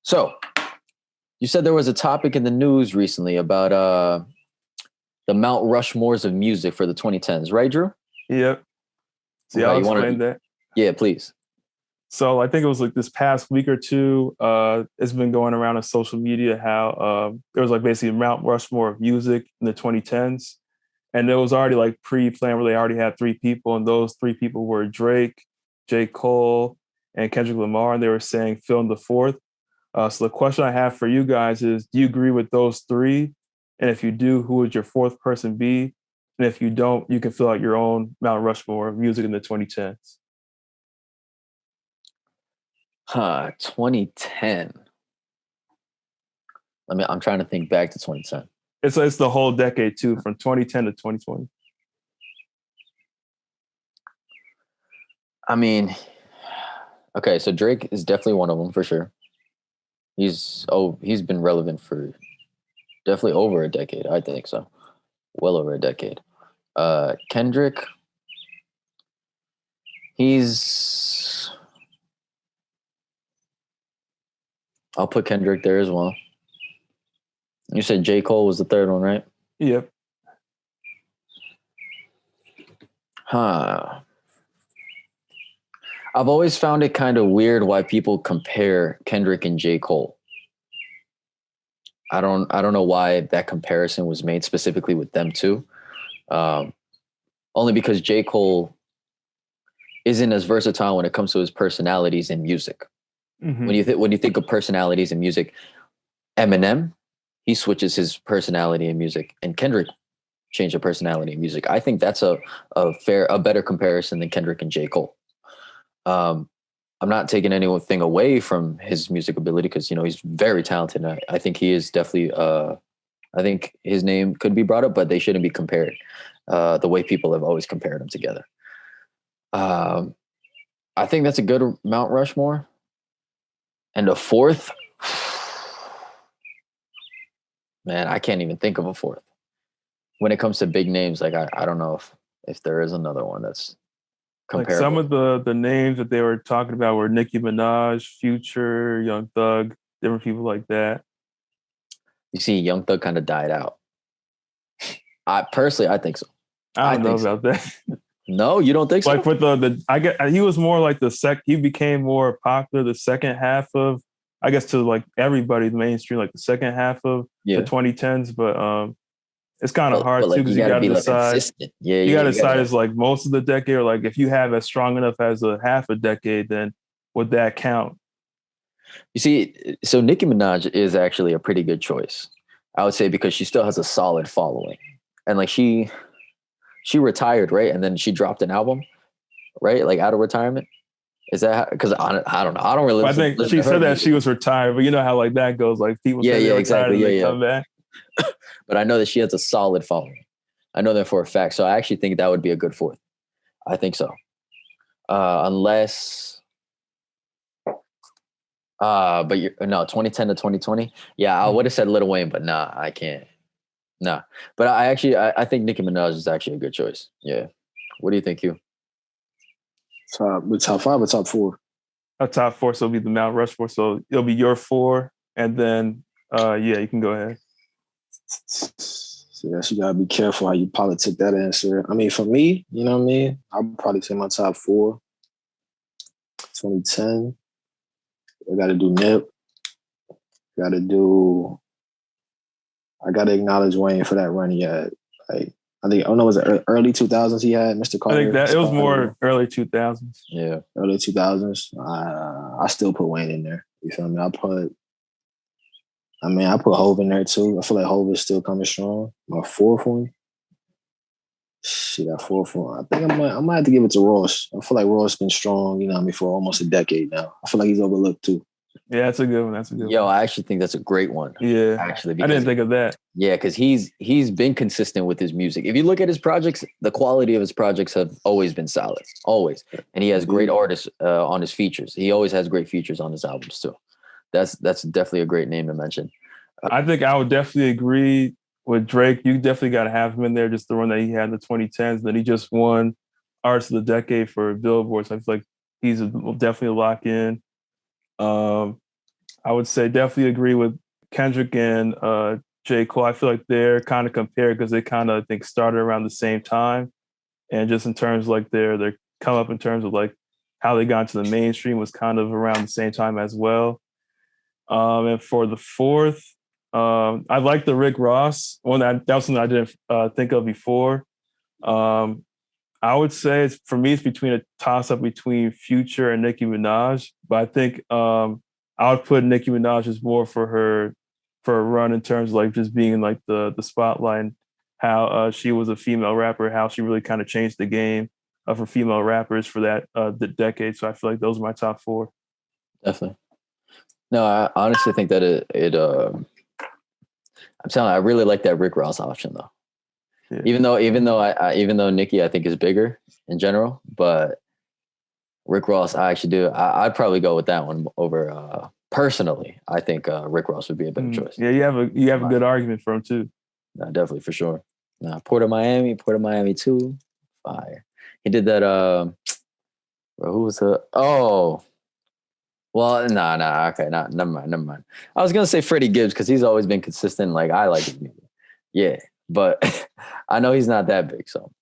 So, you said there was a topic in the news recently about the Mount Rushmores of music for the 2010s, right, Drew? Yep. See, Okay, I'll you want explain to? that. Yeah, please. So I think it was like this past week or two, it's been going around on social media how there was like basically a Mount Rushmore of music in the 2010s. And it was already like pre-planned where they already had three people. And those three people were Drake, J. Cole, and Kendrick Lamar. And they were saying fill in the fourth. So the question I have for you guys is, do you agree with those three? And if you do, who would your fourth person be? And if you don't, you can fill out your own Mount Rushmore of music in the 2010s. 2010. I'm trying to think back to 2010. It's the whole decade too, from 2010 to 2020. I mean, okay, so Drake is definitely one of them for sure. He's been relevant for definitely over a decade. I think so, well over a decade. Kendrick, he's. I'll put Kendrick there as well. You said J. Cole was the third one, right? Yep. Huh. I've always found it kind of weird why people compare Kendrick and J. Cole. I don't know why that comparison was made specifically with them two. Only because J. Cole isn't as versatile when it comes to his personalities in music. Mm-hmm. When you think of personalities in music, Eminem, he switches his personality in music, and Kendrick changed the personality in music. I think that's a better comparison than Kendrick and J. Cole. I'm not taking anything away from his music ability because he's very talented. I think he is definitely. I think his name could be brought up, but they shouldn't be compared the way people have always compared them together. I think that's a good Mount Rushmore. And a fourth, man, I can't even think of a fourth. When it comes to big names, like I don't know if there is another one that's comparable. Like some of the names that they were talking about were Nicki Minaj, Future, Young Thug, different people like that. You see, Young Thug kind of died out. I think so. I don't know about that. No, you don't think so? Like with he was more like he became more popular the second half of, I guess, to like everybody's mainstream, like the second half of the 2010s. But it's kind of hard too because you got to decide. Consistent. You got to decide as like most of the decade, or like if you have as strong enough as a half a decade, then would that count? You see, so Nicki Minaj is actually a pretty good choice, I would say, because she still has a solid following, and like she retired, right? And then she dropped an album, right? Like out of retirement. Is that because I don't know? I don't really. I think she said that she was retired, but you know how like that goes. Like people say they're exactly. retired and they come back. But I know that she has a solid following. I know that for a fact. So I actually think that would be a good fourth. I think so. Unless, but 2010 to 2020. Yeah, I would have said Lil Wayne, but nah, I can't. Nah, but I think Nicki Minaj is actually a good choice. Yeah. What do you think, Hugh? Top five or top four? A top four, so it'll be the Mount Rushmore. So it'll be your four, and then you can go ahead. So yes, you gotta be careful how you politic that answer. I mean, for me, you know what I mean? I'll probably say my top four. 2010. I gotta do Nip. I gotta acknowledge Wayne for that run he had. Like, I think, I don't know, was it early 2000s he had Mr. Carter? I think that it was more early 2000s. Yeah. Early 2000s. I still put Wayne in there. You feel me? I put Hove in there too. I feel like Hove is still coming strong. My fourth one. Shit, that fourth one. I think I might have to give it to Ross. I feel like Ross been strong, for almost a decade now. I feel like he's overlooked too. Yeah, that's a good one. Yo, I actually think that's a great one. Yeah. Actually, I didn't think of that. Yeah, because he's been consistent with his music. If you look at his projects, the quality of his projects have always been solid. Always. And he has great artists on his features. He always has great features on his albums too. That's definitely a great name to mention. I think I would definitely agree with Drake. You definitely got to have him in there, just the run that he had in the 2010s. Then he just won Artist of the Decade for Billboard. So I feel like he's definitely a lock in. I would say definitely agree with Kendrick and J. Cole. I feel like they're kind of compared because they kind of, I think, started around the same time. And just in terms of like their come up in terms of like how they got into the mainstream was kind of around the same time as well. And for the fourth, I like the Rick Ross one. That was something I didn't think of before. I would say for me, it's between a toss up between Future and Nicki Minaj. But I think I would put Nicki Minaj as more for a run in terms of like just being in like the spotlight and how she was a female rapper, how she really kind of changed the game for female rappers for that the decade. So I feel like those are my top four. Definitely. No, I honestly think that I'm telling you, I really like that Rick Ross option though. Yeah. Even though Nicki I think is bigger in general, but Rick Ross I actually do. I'd probably go with that one over personally. I think Rick Ross would be a better choice. Yeah, you have a good argument for him too. No, definitely for sure. Port of Miami 2, fire. He did that. Who was the? Oh. Well, nah. Okay, never mind. I was gonna say Freddie Gibbs because he's always been consistent. Like I like his music, yeah, but I know he's not that big. So